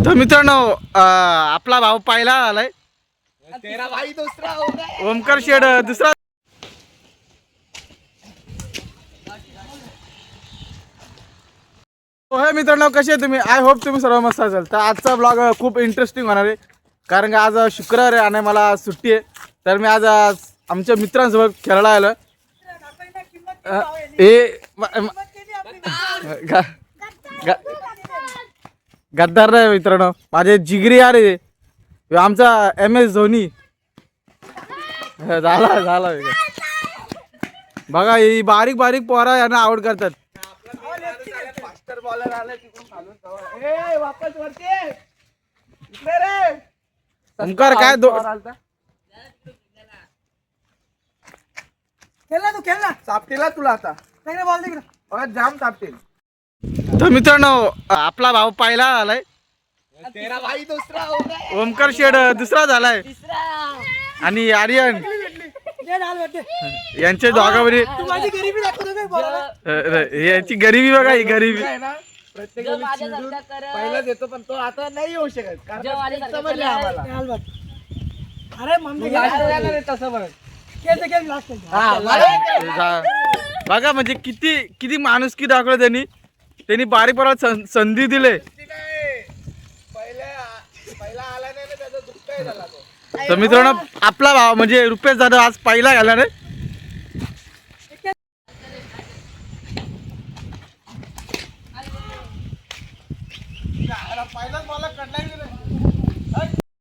तर मित्रांनो आपला भाऊ पहिला आलाय, तेरा भाई दुसरा ओमकार शेड दुसरा. हो मित्रांनो, कसे आहे तुम्ही? आय होप तुम्ही सर्व मस्त असाल. तर आजचा ब्लॉग खूप इंटरेस्टिंग होणार आहे, कारण की आज शुक्रवार आहे आणि मला सुट्टी आहे. तर मी आज आमच्या मित्रांसोबत खेळायला आलो. गद्दार नाही मित्रांनो, माझे जिगरी यार आहे. आमचा MS धोनी झाला बघा. ही बारीक बारीक पोरा यांना आवड करतात. फास्टर बॉलर आले तिकडून खालून. ए वापस वरती इकडे रे. ओमकार काय खेळला तू खेळला. चापटीला तुला आता नाही बॉल तिकडे जाम चापतील. तर मित्रांनो आपला भाऊ पहिला आलाय, तेरा भाई दुसरा ओमकार शेड दुसरा झालाय आणि आर्यन यांचे दोघांवरी यांची गरिबी बघा. ही गरिबी प्रत्येक पहिलाच येतो, पण तो आता नाही येऊ शकत कारण समजले आम्हाला. अरे मम्मी तसं बघ बघा, म्हणजे किती किती माणुसकी दाखवलं त्यांनी बारीक बारीक संधी दिले. तर मित्रांनो आपला भाव म्हणजे रुपेश दादा आज पहिला घाला रे.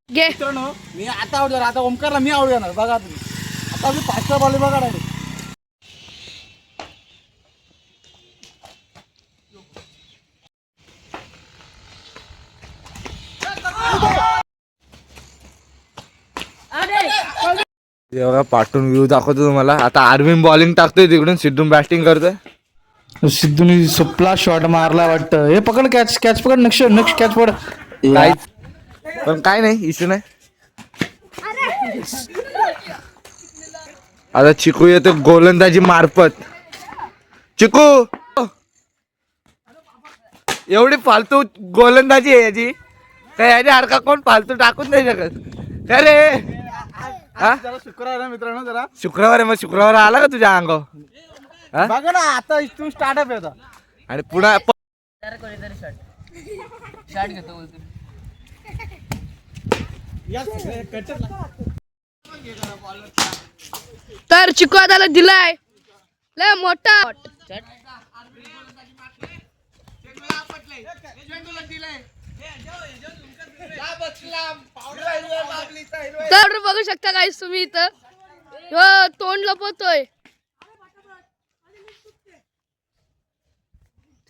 मित्रांनो मी आता आउट झाला. आता ओमकारला मी आउट जाणार बघा तुम्ही. आता मी पाचचा बॉल बघा डायरेक्ट. बघा पाठून व्ह्यू दाखवतो तुम्हाला. आता आर्विन बॉलिंग टाकतोय, तिकडून सिद्धू बॅटिंग करतोय. सिद्धूनी सुपला शॉट मारला वाटतं. हे पकड, कॅच पकड, नेक्स्ट कॅच पकड. काहीच पण काय नाही, इश्यू नाही. आता चिकू येतो गोलंदाजी मार्फत. चिकू एवढी फालतू गोलंदाजी आहे याची, काय याच्या हरका कोण फालतू टाकूच नाही शकत. काय रे शुक्रवार आहे मित्रांनो, जरा शुक्रवार आहे, मग शुक्रवार आला का तुझ्या अंगावर? बघा ना, आता इथून स्टार्टअप आहे. आणि पुन्हा तर चिकू दादाला दिलाय लय मोठा. तर बघू शकता गाईस तुम्ही इथं तोंड लपवतोय.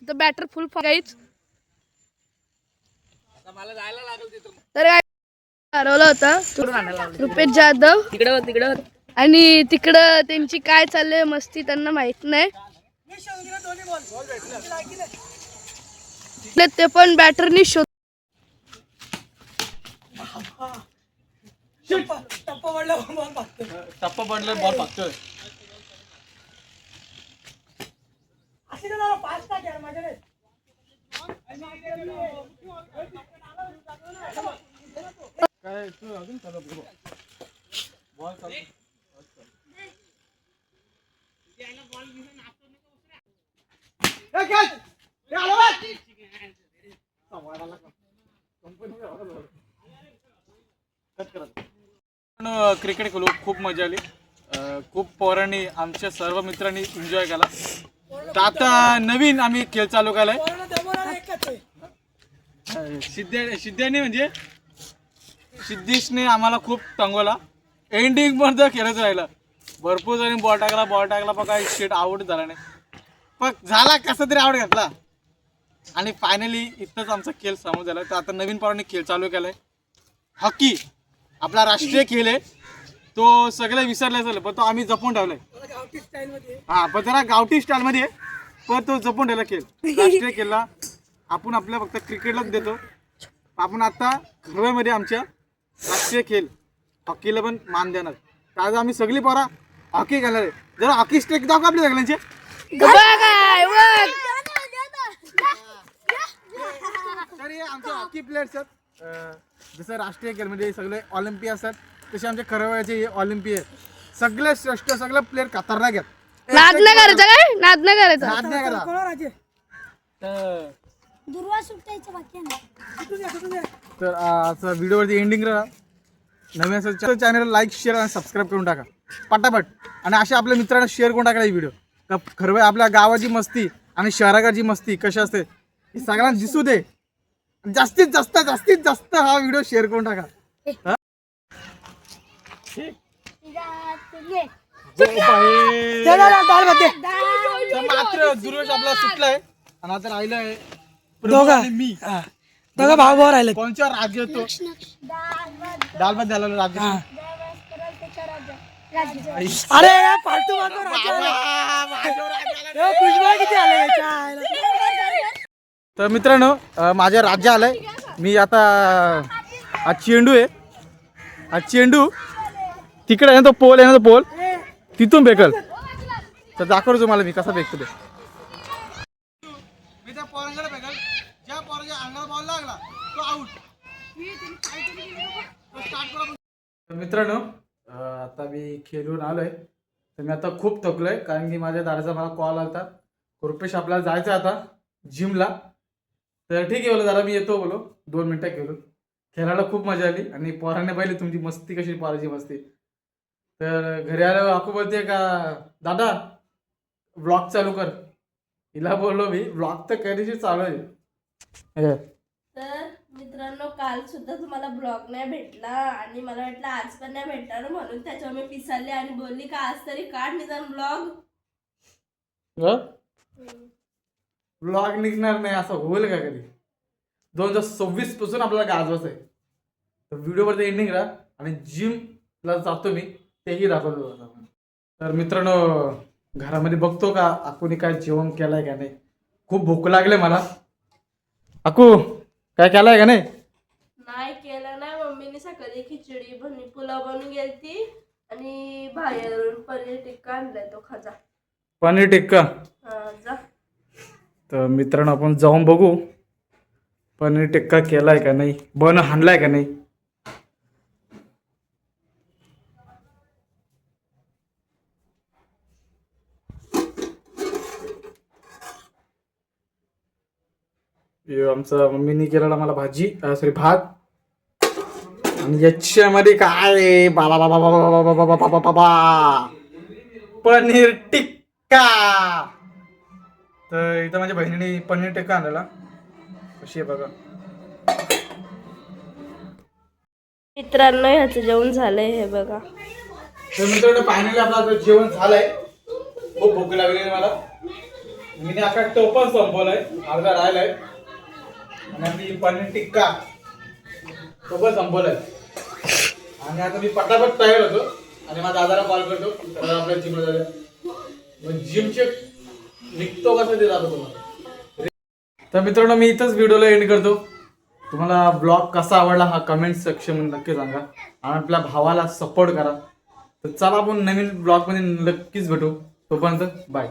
तिथं बॅटर फुल गाईच. तर हरवला होता रुपेश जाधव तिकडं आणि तिकडं त्यांची काय चाललंय मस्ती त्यांना माहित नाही. ते पण बॅटरनी शोध. टप्पा पडला बॉल पाहतोय. काय तू अजून चालू बॉल चालू. क्रिकेट खेळू खूप मजा आली. खूप पोरांनी आमच्या सर्व मित्रांनी एन्जॉय केला. तर आता नवीन आम्ही खेळ चालू केलाय. सिद्ध्याने म्हणजे सिद्धीशने आम्हाला खूप टंगवला. एंडिंग मध्ये खेळत राहिला. भरपूर जणी बॉल टाकला बघा, शेट आउट झाला नाही, पण झाला कसा तरी आउट घेतला. आणि फायनली इथंच आमचा खेळ समोर झाला. तर आता नवीन पोरांनी खेळ चालू केलाय हॉकी. आपला राष्ट्रीय खेळ आहे तो, सगळं विसरला झालं, पण तो आम्ही जपून ठेवलाय. हा, पण जरा गावठी स्टाईल मध्ये, पण तो जपून ठेवला खेळ. राष्ट्रीय खेळला आपण आपल्या फक्त क्रिकेटलाच देतो. आपण आता खरव्यामध्ये आमच्या राष्ट्रीय खेळ हॉकीला पण मान देणार. तर आज आम्ही सगळी पोरा हॉकी खेळणार आहे. जरा हॉकी स्टेक दाखव आपल्या सगळ्यांचे. तर हे आमचे हॉकी प्लेयर्स आहेत. जसं राष्ट्रीय खेळ म्हणजे सगळे ऑलिम्पिक असतात तसे आमच्या खरवळ्याचे ऑलिम्पिक आहेत. सगळे श्रेष्ठ सगळे प्लेअर खतरनाक आहेत. नाद नाही करायचा काय नाद नाही करायचा नाद नाही करा. तर आजचा व्हिडिओवरती एंडिंग राहा. नवीन असं चॅनल लाईक शेअर आणि सबस्क्राईब करून टाका पटापट. आणि अशा आपल्या मित्रांना शेअर करून टाका व्हिडिओ. का खरं आपल्या गावाची मस्ती आणि शहराकडची मस्ती कशी असते हे सगळ्यांना दिसू दे. जास्तीत जास्त हा व्हिडिओ शेअर करून टाका. मात्र दुर्वेश आपला सुटलाय आणि आता राहिलंय मी दोघं भाऊ भाऊ राहिले. कोणच्या राज्य येतो दाल भात झाला राज्य. अरे फालतू किती आले. तर मित्रांनो माझ्या राज्य आलंय. मी आता आज चेंडू आहे. आज चेंडू तिकडे आहे ना तो पोल आहे ना तो पोल तिथून फेकल. तर दाखवतो तुम्हाला मी कसा फेकतो ते. मी त्या पोरांकडे फेकल. ज्या पोराच्या अंगाला बॉल लागला तो आउट. मित्रांनो आता मी खेळून आलोय. तर मी आता खूप थकलोय कारण की माझ्या दादाचा मला कॉल आला. रुपेश आपल्याला जायचं आता जिमला. तर ठीक आहे बोलो दादा मी येतो बोलो 2 मिनटं खेळून. खेळायला खूप मजा आली आणि पोरांनी पाहिली तुमची मस्ती कशी पोराची मस्ती. तर घरी आल्यावर आपू बोलते का दादा ब्लॉग चालू कर. हिला बोललो मी ब्लॉग तर कधीची चालू आहे. तर मित्रांनो काल सुद्धा तुम्हाला ब्लॉग नाही भेटला आणि मला वाटलं आज पण नाही भेटणार म्हणून त्याच्यावर मी पिसाळले आणि बोलली का आज तरी काढ निदान ब्लॉग. ब्लॉग निघणार नाही असं होईल का कधी. 2026 पासून आपल्याला गाजवायचं आहे. तर व्हिडिओवरती एंडिंग राहा आणि जिमला जातो मी तेही दाखवतो. तर मित्रांनो घरामध्ये बघतो का अकूने काय जेवण केलंय का नाही. खूप भूक लागले मला. अकू काय केलंय का नाही. नाही केलं नाही. मम्मीने सकाळी खिचडी पुलाव बनवून गेलती आणि बाहेरून पनीर टिक्का आणलाय तो खाजा. पनीर टिक्का. हा जा. तर मित्रांनो आपण जाऊन बघू पनीर टिक्का केलाय का नाही हाणलाय का नाही. आमचा मम्मीने केलेला मला भाजी सॉरी भात आणि याच्यामध्ये काय बाबा बाबा बाबा बाबा बाबा बाबा पनीर टिक्का. तर इथं माझ्या बहिणीने पनीर टिक्का आणलेला. कशी आहे बघा. मित्रांनो ह्याचं जेवण झालंय हे बघा. तर मित्रांनो फायनली आपलं जेवण झालंय. खूप भूक लागली मला. मी अख्खा टोपण संपवलाय. अर्धा राहिलाय आणि आम्ही पनीर टिक्का टोपण संपवलाय. आणि आता मी पटापट तयार होतो आणि माझ्या दादाला कॉल करतो. तर आपल्या जिमला जाऊया. जिमचे निघतो कसं ते जातो तुम्हाला. तर मित्रांनो मी इथंच व्हिडिओला एंड करतो. तुम्हाला ब्लॉग कसा आवडला हा कमेंट सेक्शन मध्ये नक्की सांगा आणि आपल्या भावाला सपोर्ट करा. तर चला आपण नवीन ब्लॉग मध्ये नक्कीच भेटू. तोपर्यंत बाय.